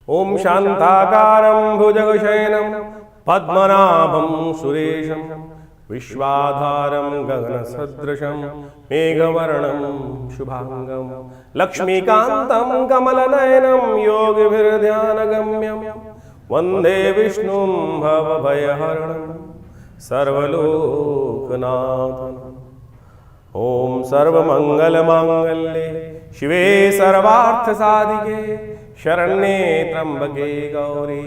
ओम शांताकारं भुजगशयनं पद्मनाभं सुरेशं विश्वाधारं गगनसदृशं मेघवर्णं शुभांगं लक्ष्मीकान्तं कमलनयनं योगिभिर्ध्यानगम्यं वन्दे विष्णुं भवभयहरणं सर्वलोकनाथम्। ओम सर्वमंगलमांगल्ये शिवे सर्वार्थसाधिके शरण्ये त्र्यंबके गौरी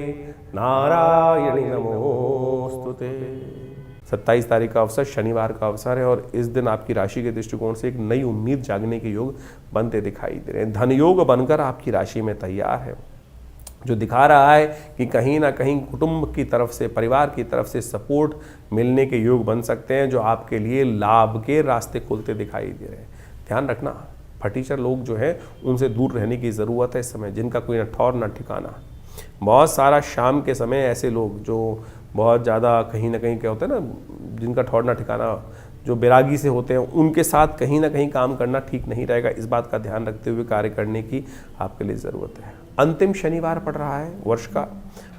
नारायणी नमोस्तुते। 27 तारीख का अवसर शनिवार का अवसर है और इस दिन आपकी राशि के दृष्टिकोण से एक नई उम्मीद जागने के योग बनते दिखाई दे रहे हैं। धन योग बनकर आपकी राशि में तैयार है, जो दिखा रहा है कि कहीं ना कहीं कुटुंब की तरफ से, परिवार की तरफ से सपोर्ट मिलने के योग बन सकते हैं, जो आपके लिए लाभ के रास्ते खुलते दिखाई दे रहे हैं। ध्यान रखना, फटीचर लोग जो है उनसे दूर रहने की ज़रूरत है इस समय, जिनका कोई न ठौर न ठिकाना। बहुत सारा शाम के समय ऐसे लोग जो बहुत ज़्यादा कहीं ना कहीं क्या होता है ना, जिनका ठौर न ठिकाना, जो बैरागी से होते हैं, उनके साथ कहीं ना कहीं काम करना ठीक नहीं रहेगा। इस बात का ध्यान रखते हुए कार्य करने की आपके लिए ज़रूरत है। अंतिम शनिवार पड़ रहा है वर्ष का,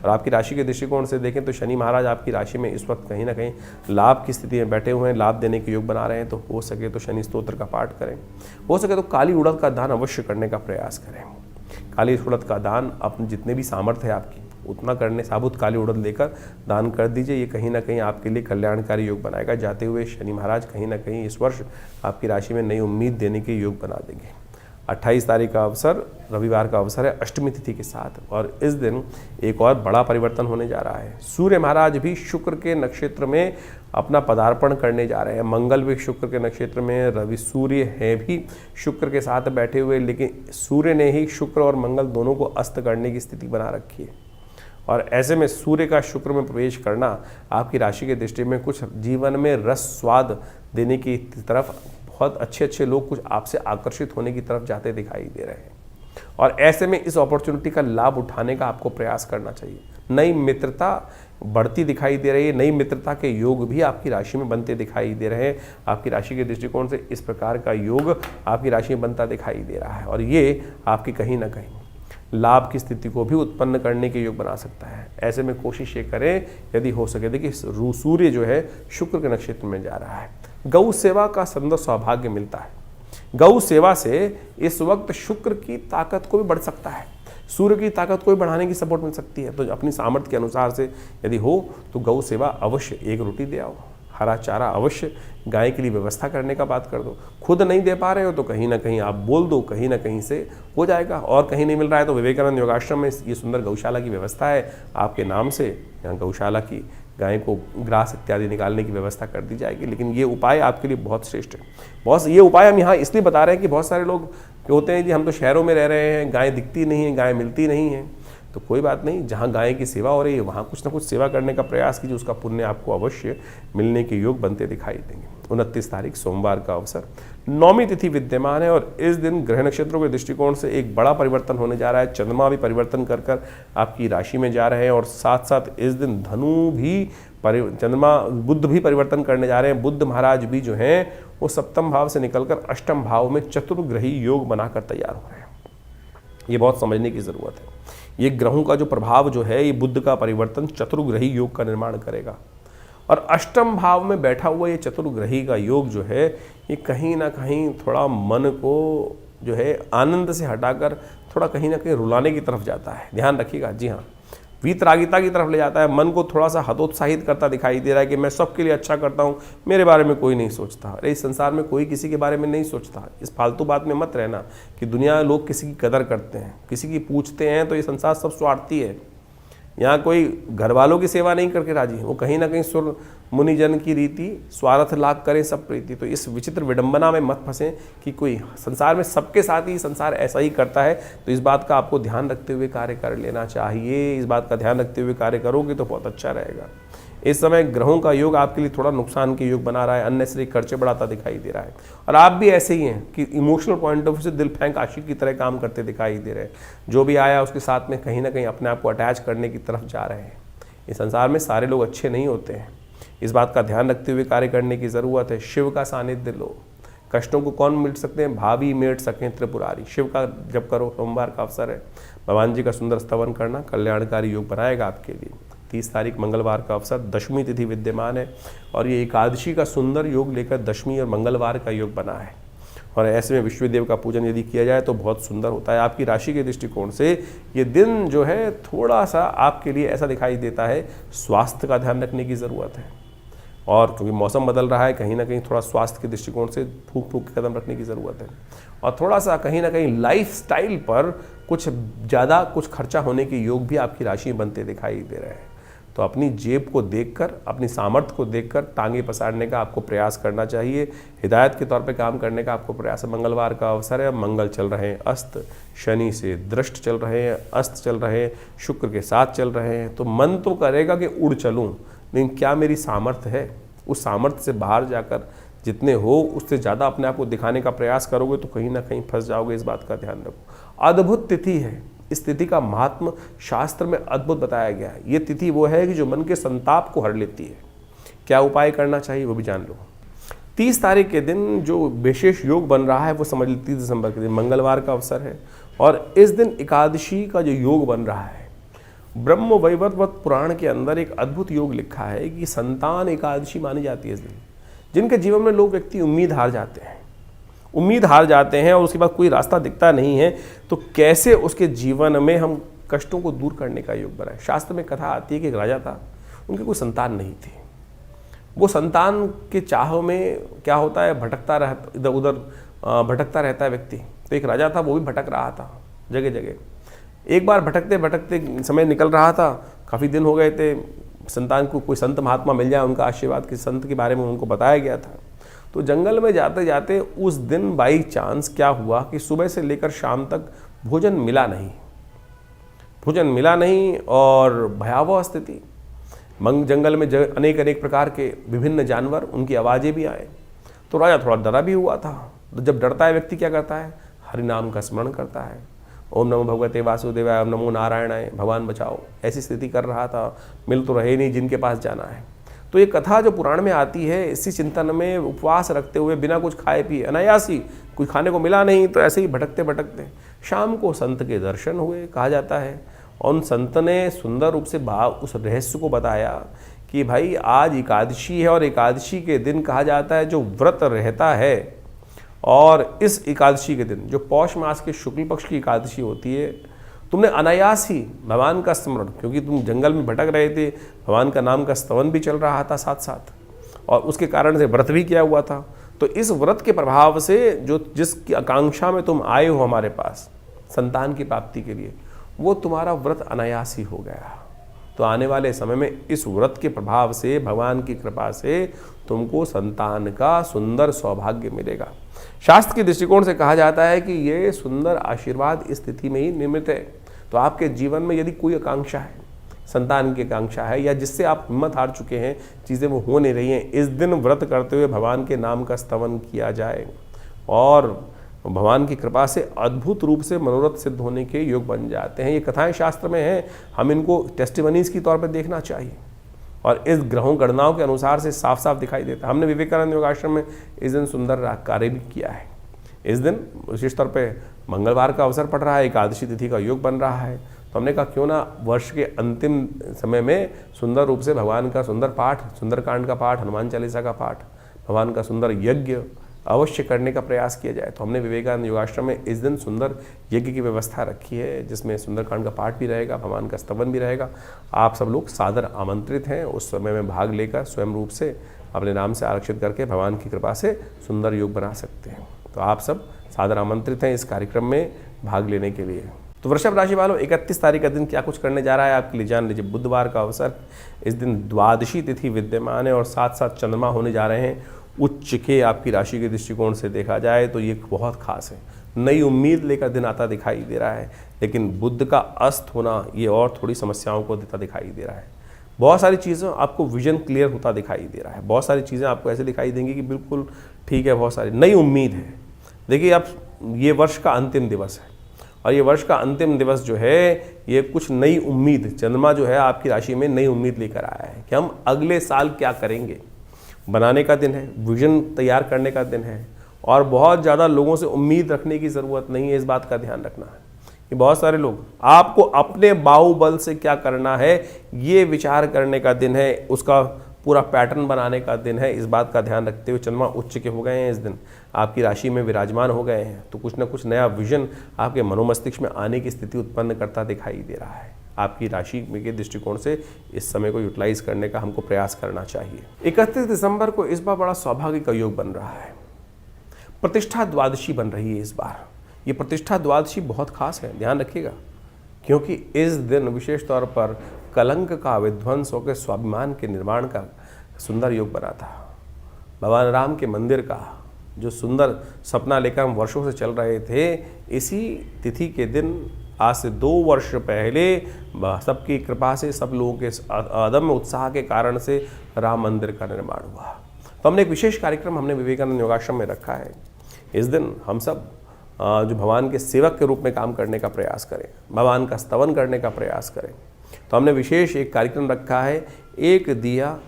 और आपकी राशि के दृष्टिकोण से देखें तो शनि महाराज आपकी राशि में इस वक्त कहीं ना कहीं लाभ की स्थिति में बैठे हुए हैं, लाभ देने के योग बना रहे हैं। तो हो सके तो शनि स्तोत्र का पाठ करें, हो सके तो काली उड़द का दान अवश्य करने का प्रयास करें। काली उड़द का दान अपने जितने भी सामर्थ्य है आपकी उतना करने, साबुत काली उड़द लेकर दान कर दीजिए। ये कहीं ना कहीं आपके लिए कल्याणकारी योग बनाएगा। जाते हुए शनि महाराज कहीं ना कहीं इस वर्ष आपकी राशि में नई उम्मीद देने के योग बना देंगे। 28 तारीख का अवसर रविवार का अवसर है अष्टमी तिथि के साथ, और इस दिन एक और बड़ा परिवर्तन होने जा रहा है। सूर्य महाराज भी शुक्र के नक्षत्र में अपना पदार्पण करने जा रहे हैं। मंगल भी शुक्र के नक्षत्र में, रवि सूर्य है भी शुक्र के साथ बैठे हुए, लेकिन सूर्य ने ही शुक्र और मंगल दोनों को अस्त करने की स्थिति बना रखी है। और ऐसे में सूर्य का शुक्र में प्रवेश करना आपकी राशि के दृष्टि में कुछ जीवन में रस स्वाद देने की तरफ, बहुत अच्छे लोग कुछ आपसे आकर्षित होने की तरफ जाते दिखाई दे रहे हैं। और ऐसे में इस अपॉर्चुनिटी का लाभ उठाने का आपको प्रयास करना चाहिए। नई मित्रता बढ़ती दिखाई दे रही है, नई मित्रता के योग भी आपकी राशि में बनते दिखाई दे रहे हैं। आपकी राशि के दृष्टिकोण से इस प्रकार का योग आपकी राशि में बनता दिखाई दे रहा है, और ये आपकी कहीं ना कहीं लाभ की स्थिति को भी उत्पन्न करने के योग बना सकता है। ऐसे में कोशिश ये करें यदि हो सके, देखिए सूर्य जो है शुक्र के नक्षत्र में जा रहा है। गौ सेवा का सुंदर सौभाग्य मिलता है। गौ सेवा से इस वक्त शुक्र की ताकत को भी बढ़ सकता है, सूर्य की ताकत को भी बढ़ाने की सपोर्ट मिल सकती है। तो अपनी सामर्थ्य के अनुसार से यदि हो तो गौ सेवा अवश्य, एक रोटी दे आओ, हरा चारा अवश्य गाय के लिए व्यवस्था करने का बात कर दो। खुद नहीं दे पा रहे हो तो कहीं ना कहीं आप बोल दो, कहीं ना कहीं से हो जाएगा। और कहीं नहीं मिल रहा है तो विवेकानंद योगाश्रम में ये सुंदर गौशाला की व्यवस्था है आपके नाम से। यहाँ गौशाला की गाय को ग्रास इत्यादि निकालने की व्यवस्था कर दी जाएगी। लेकिन ये उपाय आपके लिए बहुत श्रेष्ठ है। बहुत ये उपाय हम यहाँ इसलिए बता रहे हैं कि बहुत सारे लोग होते हैं कि हम तो शहरों में रह रहे हैं, गाय दिखती नहीं है, गाय मिलती नहीं है। तो कोई बात नहीं, जहाँ गाय की सेवा हो रही है वहाँ कुछ ना कुछ सेवा करने का प्रयास कीजिए, उसका पुण्य आपको अवश्य मिलने के योग बनते दिखाई देंगे। 29 तारीख सोमवार का अवसर, नौमी तिथि विद्यमान है, और इस दिन ग्रह नक्षत्रों के दृष्टिकोण से एक बड़ा परिवर्तन होने जा रहा है। चंद्रमा भी परिवर्तन कर आपकी राशि में जा रहे हैं, और साथ साथ इस दिन धनु भी चंद्रमा, बुध भी परिवर्तन करने जा रहे हैं। बुध महाराज भी जो हैं वो सप्तम भाव से निकलकर अष्टम भाव में चतुर्ग्रही योग बनाकर तैयार हो रहे हैं। ये बहुत समझने की ज़रूरत है। ये ग्रहों का जो प्रभाव जो है, ये बुध का परिवर्तन चतुर्ग्रही योग का निर्माण करेगा। और अष्टम भाव में बैठा हुआ ये चतुर्ग्रही का योग जो है, ये कहीं ना कहीं थोड़ा मन को जो है आनंद से हटाकर थोड़ा कहीं ना कहीं रुलाने की तरफ जाता है। ध्यान रखिएगा, जी हाँ, वीतरागिता की तरफ ले जाता है। मन को थोड़ा सा हतोत्साहित करता दिखाई दे रहा है कि मैं सबके लिए अच्छा करता हूँ, मेरे बारे में कोई नहीं सोचता। अरे इस संसार में कोई किसी के बारे में नहीं सोचता। इस फालतू बात में मत रहना कि दुनिया लोग किसी की कदर करते हैं, किसी की पूछते हैं, तो ये संसार सब स्वार्थी है। यहाँ कोई घर वालों की सेवा नहीं करके राजी, वो कहीं ना कहीं सुर मुनिजन की रीति स्वार्थ लाभ करें सब प्रीति। तो इस विचित्र विडंबना में मत फंसें कि कोई संसार में सबके साथ ही संसार ऐसा ही करता है। तो इस बात का आपको ध्यान रखते हुए कार्य कर लेना चाहिए। इस बात का ध्यान रखते हुए कार्य करोगे तो बहुत अच्छा रहेगा। इस समय ग्रहों का योग आपके लिए थोड़ा नुकसान के योग बना रहा है, अननेसेसरी खर्चे बढ़ाता दिखाई दे रहा है। और आप भी ऐसे ही हैं कि इमोशनल पॉइंट ऑफ व्यू से दिल फेंक आशिक की तरह काम करते दिखाई दे रहे हैं। जो भी आया उसके साथ में कहीं ना कहीं अपने आप को अटैच करने की तरफ जा रहे हैं। इस संसार में सारे लोग अच्छे नहीं होते हैं, इस बात का ध्यान रखते हुए कार्य करने की ज़रूरत है। शिव का सानिध्य लो। कष्टों को कौन मिट सकते हैं? भावी मेट सकें त्रिपुरारी। शिव का जप करो, सोमवार का अवसर है। भगवान जी का सुंदर स्तवन करना कल्याणकारी योग बनाएगा आपके लिए। 30 तारीख मंगलवार का अवसर, दशमी तिथि विद्यमान है और ये एकादशी का सुंदर योग लेकर दशमी और मंगलवार का योग बना है। और ऐसे में विश्वदेव का पूजन यदि किया जाए तो बहुत सुंदर होता है। आपकी राशि के दृष्टिकोण से ये दिन जो है थोड़ा सा आपके लिए ऐसा दिखाई देता है, स्वास्थ्य का ध्यान रखने की ज़रूरत है। और क्योंकि मौसम बदल रहा है, कहीं ना कहीं थोड़ा स्वास्थ्य के दृष्टिकोण से फूक फूक के कदम रखने की ज़रूरत है। और थोड़ा सा कहीं ना कहीं लाइफ स्टाइल पर कुछ ज़्यादा कुछ खर्चा होने के योग भी आपकी राशि में बनते दिखाई दे रहे हैं। तो अपनी जेब को देखकर, अपनी सामर्थ्य को देखकर टांगे पसारने का आपको प्रयास करना चाहिए। हिदायत के तौर पे काम करने का आपको प्रयास है। मंगलवार का अवसर है, मंगल चल रहे हैं अस्त, शनि से दृष्ट चल रहे हैं, अस्त चल रहे हैं, शुक्र के साथ चल रहे हैं। तो मन तो करेगा कि उड़ चलूँ, लेकिन क्या मेरी सामर्थ्य है? उस सामर्थ्य से बाहर जाकर जितने हो उससे ज़्यादा अपने आप को दिखाने का प्रयास करोगे तो कहीं ना कहीं फंस जाओगे। इस बात का ध्यान रखो। अद्भुत तिथि है, इस तिथि का महात्म शास्त्र में अद्भुत बताया गया है। ये तिथि वो है कि जो मन के संताप को हर लेती है। क्या उपाय करना चाहिए वो भी जान लो। 30 तारीख के दिन जो विशेष योग बन रहा है वो समझ लो 30 दिसंबर के दिन मंगलवार का अवसर है और इस दिन एकादशी का जो योग बन रहा है, ब्रह्म वैवर्त पुराण के अंदर एक अद्भुत योग लिखा है कि संतान एकादशी मानी जाती है इस दिन। जिनके जीवन में लोग व्यक्ति उम्मीद हार जाते हैं, उम्मीद हार जाते हैं और उसके बाद कोई रास्ता दिखता नहीं है, तो कैसे उसके जीवन में हम कष्टों को दूर करने का योग बनाए। शास्त्र में कथा आती है कि एक राजा था, उनकी कोई संतान नहीं थी। वो संतान के चाह में क्या होता है, भटकता रहता, इधर उधर भटकता रहता है व्यक्ति। तो एक राजा था, वो भी भटक रहा था जगह जगह। एक बार भटकते भटकते समय निकल रहा था, काफ़ी दिन हो गए थे, संतान को कोई संत महात्मा मिल जाए, उनका आशीर्वाद किसी संत के बारे में उनको बताया गया था। तो जंगल में जाते जाते उस दिन बाई चांस क्या हुआ कि सुबह से लेकर शाम तक भोजन मिला नहीं और भयावह स्थिति। जंगल में अनेक अनेक प्रकार के विभिन्न जानवर, उनकी आवाज़ें भी आए। तो राजा थोड़ा डरा भी हुआ था। तो जब डरता है व्यक्ति क्या करता है, हरि नाम का स्मरण करता है। ओम नमो भगवते वासुदेवाय, ओम नमो नारायणाय, भगवान बचाओ। ऐसी स्थिति कर रहा था, मिल तो रहे नहीं जिनके पास जाना है। तो ये कथा जो पुराण में आती है, इसी चिंतन में उपवास रखते हुए बिना कुछ खाए पिए, अनायासी, कुछ खाने को मिला नहीं तो ऐसे ही भटकते भटकते शाम को संत के दर्शन हुए, कहा जाता है। और उन संत ने सुंदर रूप से उस रहस्य को बताया कि भाई आज एकादशी है और एकादशी के दिन कहा जाता है जो व्रत रहता है, और इस एकादशी के दिन जो पौष मास के शुक्ल पक्ष की एकादशी होती है, तुमने अनायास ही भगवान का स्मरण, क्योंकि तुम जंगल में भटक रहे थे, भगवान का नाम का स्तवन भी चल रहा था साथ साथ, और उसके कारण से व्रत भी किया हुआ था। तो इस व्रत के प्रभाव से जो जिसकी आकांक्षा में तुम आए हो हमारे पास संतान की प्राप्ति के लिए, वो तुम्हारा व्रत अनायास ही हो गया। तो आने वाले समय में इस व्रत के प्रभाव से, भगवान की कृपा से तुमको संतान का सुंदर सौभाग्य मिलेगा। शास्त्र के दृष्टिकोण से कहा जाता है कि ये सुंदर आशीर्वाद इस स्थिति में ही निर्मित है। तो आपके जीवन में यदि कोई आकांक्षा है, संतान की आकांक्षा है, या जिससे आप हिम्मत हार चुके हैं, चीज़ें वो हो नहीं रही हैं, इस दिन व्रत करते हुए भगवान के नाम का स्तवन किया जाए और भगवान की कृपा से अद्भुत रूप से मनोरथ सिद्ध होने के योग बन जाते हैं। ये कथाएं शास्त्र में हैं, हम इनको टेस्टिमनीज की तौर पर देखना चाहिए और इस ग्रहों गणनाओं के अनुसार से साफ साफ दिखाई देता है। हमने विवेकानंद योगाश्रम में इस दिन सुंदर कार्य भी किया है। इस दिन विशेष तौर पे मंगलवार का अवसर पड़ रहा है, एकादशी तिथि का योग बन रहा है, तो हमने कहा क्यों ना वर्ष के अंतिम समय में सुंदर रूप से भगवान का सुंदर पाठ, सुंदरकांड का पाठ, हनुमान चालीसा का पाठ, भगवान का सुंदर यज्ञ अवश्य करने का प्रयास किया जाए। तो हमने विवेकानंद योगाश्रम में इस दिन सुंदर यज्ञ की व्यवस्था रखी है, जिसमें सुंदरकांड का पाठ भी रहेगा, भगवान का स्तवन भी रहेगा। आप सब लोग सादर आमंत्रित हैं उस समय में भाग लेकर स्वयं रूप से अपने नाम से आरक्षित करके भगवान की कृपा से सुंदर योग बना सकते हैं। तो आप सब सादर आमंत्रित हैं इस कार्यक्रम में भाग लेने के लिए। तो वृषभ राशि वालों, 31 तारीख का दिन क्या कुछ करने जा रहा है आपके लिए जान लीजिए। बुधवार का अवसर, इस दिन द्वादशी तिथि विद्यमान है और साथ साथ चंद्रमा होने जा रहे हैं उच्च के। आपकी राशि के दृष्टिकोण से देखा जाए तो ये बहुत खास है, नई उम्मीद लेकर दिन आता दिखाई दे रहा है। लेकिन बुध का अस्त होना ये और थोड़ी समस्याओं को देता दिखाई दे रहा है। बहुत सारी चीज़ें आपको विजन क्लियर होता दिखाई दे रहा है, बहुत सारी चीज़ें आपको ऐसे दिखाई देंगी कि बिल्कुल ठीक है, बहुत सारी नई उम्मीद है। देखिए अब ये वर्ष का अंतिम दिवस है और ये वर्ष का अंतिम दिवस जो है ये कुछ नई उम्मीद, चंद्रमा जो है आपकी राशि में नई उम्मीद लेकर आया है कि हम अगले साल क्या करेंगे, बनाने का दिन है, विजन तैयार करने का दिन है। और बहुत ज़्यादा लोगों से उम्मीद रखने की ज़रूरत नहीं है, इस बात का ध्यान रखना है ये बहुत सारे लोग, आपको अपने बाहुबल से क्या करना है ये विचार करने का दिन है, उसका पूरा पैटर्न बनाने का दिन है। इस बात का ध्यान रखते हुए चंद्रमा उच्च के हो गए हैं, इस दिन आपकी राशि में विराजमान हो गए हैं, तो कुछ ना कुछ नया विजन आपके मनोमस्तिष्क में आने की स्थिति उत्पन्न करता दिखाई दे रहा है। आपकी राशि के दृष्टिकोण से इस समय को यूटिलाइज करने का हमको प्रयास करना चाहिए। 31 दिसंबर को इस बार बड़ा सौभाग्य का योग बन रहा है, प्रतिष्ठा द्वादशी बन रही है इस बार। ये प्रतिष्ठा द्वादशी बहुत खास है, ध्यान रखिएगा, क्योंकि इस दिन विशेष तौर पर कलंक का विध्वंस होकर स्वाभिमान के निर्माण का सुंदर योग बना था। भगवान राम के मंदिर का जो सुंदर सपना लेकर हम वर्षों से चल रहे थे, इसी तिथि के दिन आज से 2 वर्ष पहले सबकी कृपा से, सब लोगों के अदम्य उत्साह के कारण से राम मंदिर का निर्माण हुआ। तो हमने एक विशेष कार्यक्रम हमने विवेकानंद योगाश्रम में रखा है। इस दिन हम सब जो भगवान के सेवक के रूप में काम करने का प्रयास करें, भगवान का स्तवन करने का प्रयास करें। तो हमने विशेष एक कार्यक्रम रखा है, एक दिया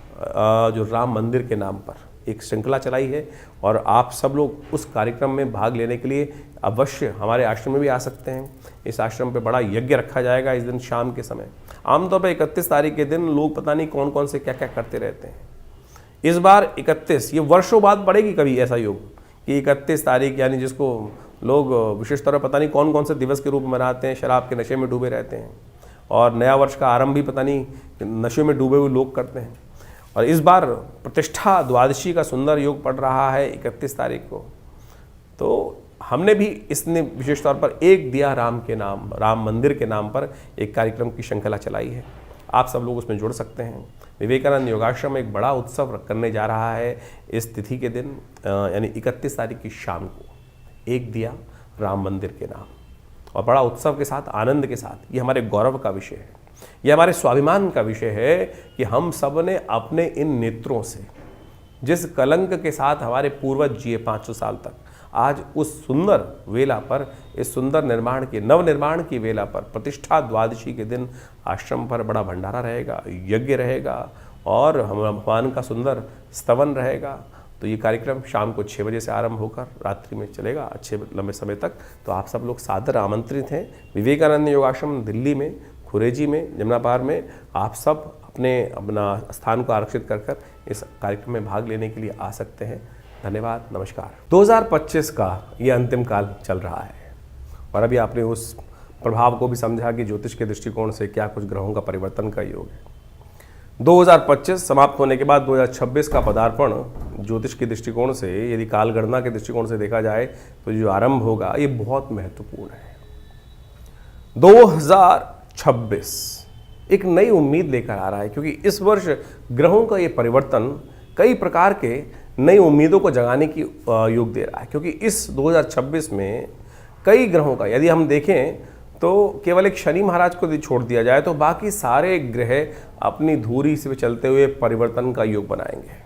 जो राम मंदिर के नाम पर एक श्रृंखला चलाई है, और आप सब लोग उस कार्यक्रम में भाग लेने के लिए अवश्य हमारे आश्रम में भी आ सकते हैं। इस आश्रम पे बड़ा यज्ञ रखा जाएगा इस दिन शाम के समय। आमतौर पर 31 तारीख के दिन लोग पता नहीं कौन कौन से क्या क्या करते रहते हैं। इस बार 31, ये वर्षों बाद पड़ेगी कभी ऐसा योग कि 31 तारीख, यानी जिसको लोग विशेष तौर पर पता नहीं कौन कौन से दिवस के रूप में मनाते हैं, शराब के नशे में डूबे रहते हैं, और नया वर्ष का आरंभ भी पता नहीं नशे में डूबे हुए लोग करते हैं। और इस बार प्रतिष्ठा द्वादशी का सुंदर योग पड़ रहा है 31 तारीख को। तो हमने भी इसने विशेष तौर पर एक दिया राम के नाम, राम मंदिर के नाम पर एक कार्यक्रम की श्रृंखला चलाई है। आप सब लोग उसमें जुड़ सकते हैं। विवेकानंद योगाश्रम एक बड़ा उत्सव करने जा रहा है इस तिथि के दिन, यानी 31 तारीख की शाम को, एक दिया राम मंदिर के नाम, और बड़ा उत्सव के साथ, आनंद के साथ। ये हमारे गौरव का विषय है, ये हमारे स्वाभिमान का विषय है कि हम सब ने अपने इन नेत्रों से जिस कलंक के साथ हमारे पूर्वज जिए 500 साल तक, आज उस सुंदर वेला पर, इस सुंदर निर्माण की, नव निर्माण की वेला पर, प्रतिष्ठा द्वादशी के दिन आश्रम पर बड़ा भंडारा रहेगा, यज्ञ रहेगा, और हम भगवान का सुंदर स्तवन रहेगा। तो ये कार्यक्रम शाम को 6 बजे से आरंभ होकर रात्रि में चलेगा अच्छे लंबे समय तक। तो आप सब लोग सादर आमंत्रित हैं। विवेकानंद योगाश्रम दिल्ली में, खुरेजी में, जमुना पार में आप सब अपना स्थान को आरक्षित कर इस कार्यक्रम में भाग लेने के लिए आ सकते हैं। धन्यवाद, नमस्कार। 2025 का ये अंतिम काल चल रहा है, और अभी आपने उस प्रभाव को भी समझा कि ज्योतिष के दृष्टिकोण से क्या कुछ ग्रहों का परिवर्तन का योग है। 2025 समाप्त होने के बाद 2026 का पदार्पण ज्योतिष के दृष्टिकोण से, यदि कालगणना के दृष्टिकोण से देखा जाए तो जो आरंभ होगा ये बहुत महत्वपूर्ण है। 2026 एक नई उम्मीद लेकर आ रहा है, क्योंकि इस वर्ष ग्रहों का ये परिवर्तन कई प्रकार के नई उम्मीदों को जगाने की योग दे रहा है। क्योंकि इस 2026 में कई ग्रहों का, यदि हम देखें तो केवल एक शनि महाराज को यदि छोड़ दिया जाए तो बाकी सारे ग्रह अपनी धुरी से चलते हुए परिवर्तन का योग बनाएंगे।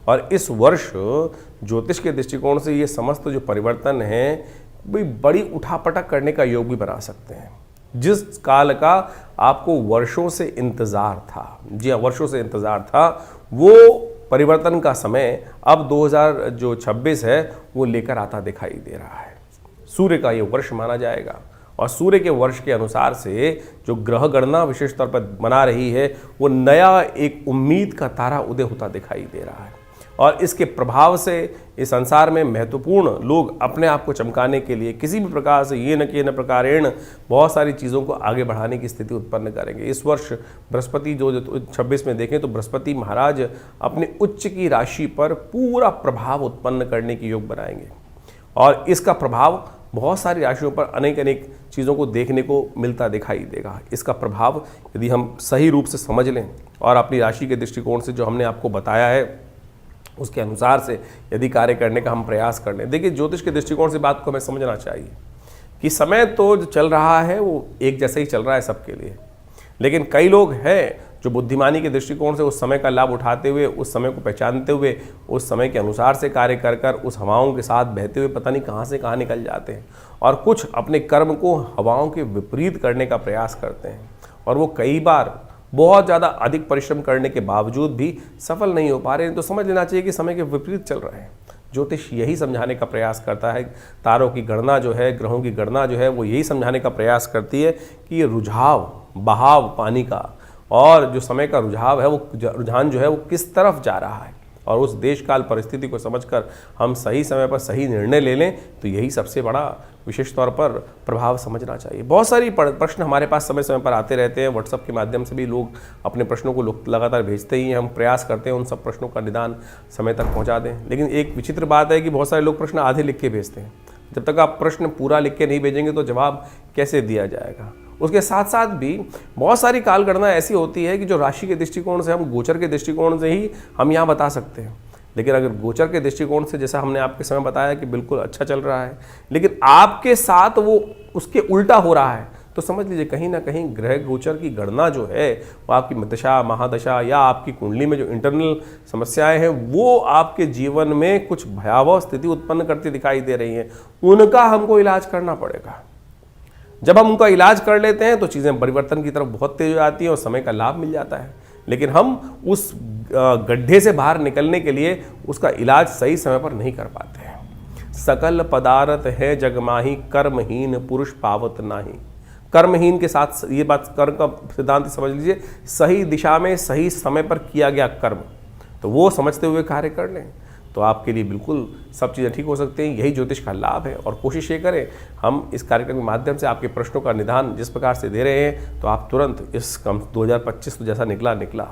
और इस वर्ष ज्योतिष के दृष्टिकोण से ये समस्त जो परिवर्तन है भी बड़ी उठापटक करने का योग भी बना सकते हैं। जिस काल का आपको वर्षों से इंतजार था, जी हाँ, वर्षों से इंतजार था, वो परिवर्तन का समय अब 2026 है वो लेकर आता दिखाई दे रहा है। सूर्य का ये वर्ष माना जाएगा, और सूर्य के वर्ष के अनुसार से जो ग्रह गणना विशेष तौर पर बना रही है, वो नया एक उम्मीद का तारा उदय होता दिखाई दे रहा है। और इसके प्रभाव से इस संसार में महत्वपूर्ण लोग अपने आप को चमकाने के लिए किसी भी प्रकार से ये न कि न प्रकारेण बहुत सारी चीज़ों को आगे बढ़ाने की स्थिति उत्पन्न करेंगे। इस वर्ष बृहस्पति जो 26 में देखें तो बृहस्पति महाराज अपने उच्च की राशि पर पूरा प्रभाव उत्पन्न करने की योग बनाएंगे, और इसका प्रभाव बहुत सारी राशियों पर अनेक अनेक चीज़ों को देखने को मिलता दिखाई देगा। इसका प्रभाव यदि हम सही रूप से समझ लें और अपनी राशि के दृष्टिकोण से जो हमने आपको बताया है उसके अनुसार से यदि कार्य करने का हम प्रयास कर लें। देखिए, ज्योतिष के दृष्टिकोण से बात को हमें समझना चाहिए कि समय तो जो चल रहा है वो एक जैसे ही चल रहा है सबके लिए, लेकिन कई लोग हैं जो बुद्धिमानी के दृष्टिकोण से उस समय का लाभ उठाते हुए, उस समय को पहचानते हुए, उस समय के अनुसार से कार्य कर कर उस हवाओं के साथ बहते हुए पता नहीं कहाँ से कहाँ निकल जाते हैं, और कुछ अपने कर्म को हवाओं के विपरीत करने का प्रयास करते हैं, और वो कई बार बहुत ज़्यादा अधिक परिश्रम करने के बावजूद भी सफल नहीं हो पा रहे हैं। तो समझ लेना चाहिए कि समय के विपरीत चल रहे हैं। ज्योतिष यही समझाने का प्रयास करता है, तारों की गणना जो है, ग्रहों की गणना जो है, वो यही समझाने का प्रयास करती है कि ये रुझाव, बहाव पानी का और जो समय का रुझाव है, वो रुझान जो है वो किस तरफ जा रहा है, और उस देश काल परिस्थिति को समझकर हम सही समय पर सही निर्णय ले लें, तो यही सबसे बड़ा विशेष तौर पर प्रभाव समझना चाहिए। बहुत सारी प्रश्न हमारे पास समय समय पर आते रहते हैं, व्हाट्सएप के माध्यम से भी लोग अपने प्रश्नों को लगातार भेजते ही हैं। हम प्रयास करते हैं उन सब प्रश्नों का निदान समय तक पहुंचा दें, लेकिन एक विचित्र बात है कि बहुत सारे लोग प्रश्न आधे लिख के भेजते हैं। जब तक आप प्रश्न पूरा लिख के नहीं भेजेंगे तो जवाब कैसे दिया जाएगा। उसके साथ साथ भी बहुत सारी कालगणना ऐसी होती है कि जो राशि के दृष्टिकोण से, हम गोचर के दृष्टिकोण से ही हम यहाँ बता सकते हैं, लेकिन अगर गोचर के दृष्टिकोण से, जैसा हमने आपके समय बताया कि बिल्कुल अच्छा चल रहा है, लेकिन आपके साथ वो उसके उल्टा हो रहा है, तो समझ लीजिए कहीं ना कहीं ग्रह गोचर की गणना जो है वो आपकी दशा, महादशा या आपकी कुंडली में जो इंटरनल समस्याएं हैं वो आपके जीवन में कुछ भयावह स्थिति उत्पन्न करती दिखाई दे रही हैं। उनका हमको इलाज करना पड़ेगा। जब हम उनका इलाज कर लेते हैं तो चीज़ें परिवर्तन की तरफ बहुत तेज हो जाती हैं और समय का लाभ मिल जाता है। लेकिन हम उस गड्ढे से बाहर निकलने के लिए उसका इलाज सही समय पर नहीं कर पाते हैं। सकल पदार्थ है जगमाही, कर्महीन पुरुष पावत नाही। कर्महीन के साथ ये बात, कर्म का सिद्धांत समझ लीजिए, सही दिशा में सही समय पर किया गया कर्म, तो वो समझते हुए कार्य कर लें तो आपके लिए बिल्कुल सब चीज़ें ठीक हो सकती हैं। यही ज्योतिष का लाभ है। और कोशिश ये करें, हम इस कार्यक्रम के माध्यम से आपके प्रश्नों का निदान जिस प्रकार से दे रहे हैं, तो आप तुरंत इस 2025 तो जैसा निकला,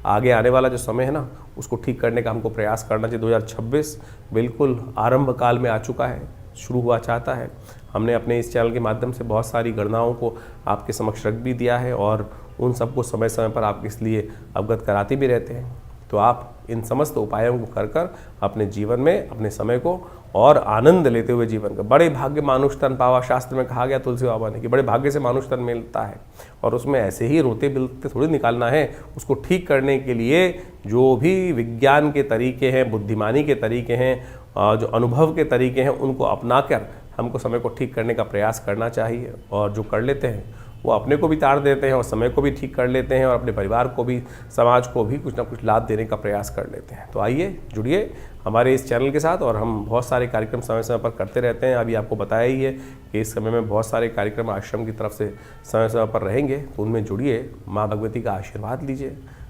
आगे आने वाला जो समय है ना, उसको ठीक करने का हमको प्रयास करना चाहिए। 2026 बिल्कुल आरंभ काल में आ चुका है, शुरू हुआ चाहता है। हमने अपने इस चैनल के माध्यम से बहुत सारी गणनाओं को आपके समक्ष रख भी दिया है और उन सबको समय समय पर आप इसलिए अवगत कराते भी रहते हैं। तो आप इन समस्त उपायों को कर अपने जीवन में अपने समय को और आनंद लेते हुए जीवन का, बड़े भाग्य मानुष तन पावा, शास्त्र में कहा गया तुलसी बाबा ने कि बड़े भाग्य से मानुष तन मिलता है, और उसमें ऐसे ही रोते बिलते थोड़ी निकालना है। उसको ठीक करने के लिए जो भी विज्ञान के तरीके हैं, बुद्धिमानी के तरीके हैं, जो अनुभव के तरीके हैं, उनको अपनाकर हमको समय को ठीक करने का प्रयास करना चाहिए। और जो कर लेते हैं वो अपने को भी तार देते हैं और समय को भी ठीक कर लेते हैं और अपने परिवार को भी, समाज को भी कुछ ना कुछ लाभ देने का प्रयास कर लेते हैं। तो आइए जुड़िए हमारे इस चैनल के साथ, और हम बहुत सारे कार्यक्रम समय समय पर करते रहते हैं। अभी आपको बताया ही है कि इस समय में बहुत सारे कार्यक्रम आश्रम की तरफ से समय समय पर रहेंगे, तो उनमें जुड़िए, माँ भगवती का आशीर्वाद लीजिए।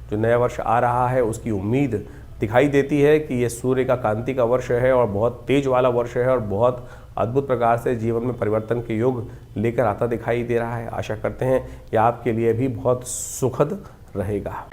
जो नया वर्ष आ रहा है उसकी उम्मीद दिखाई देती है कि ये सूर्य का कांति का वर्ष है और बहुत तेज वाला वर्ष है और बहुत अद्भुत प्रकार से जीवन में परिवर्तन के योग लेकर आता दिखाई दे रहा है। आशा करते हैं कि आपके लिए भी बहुत सुखद रहेगा।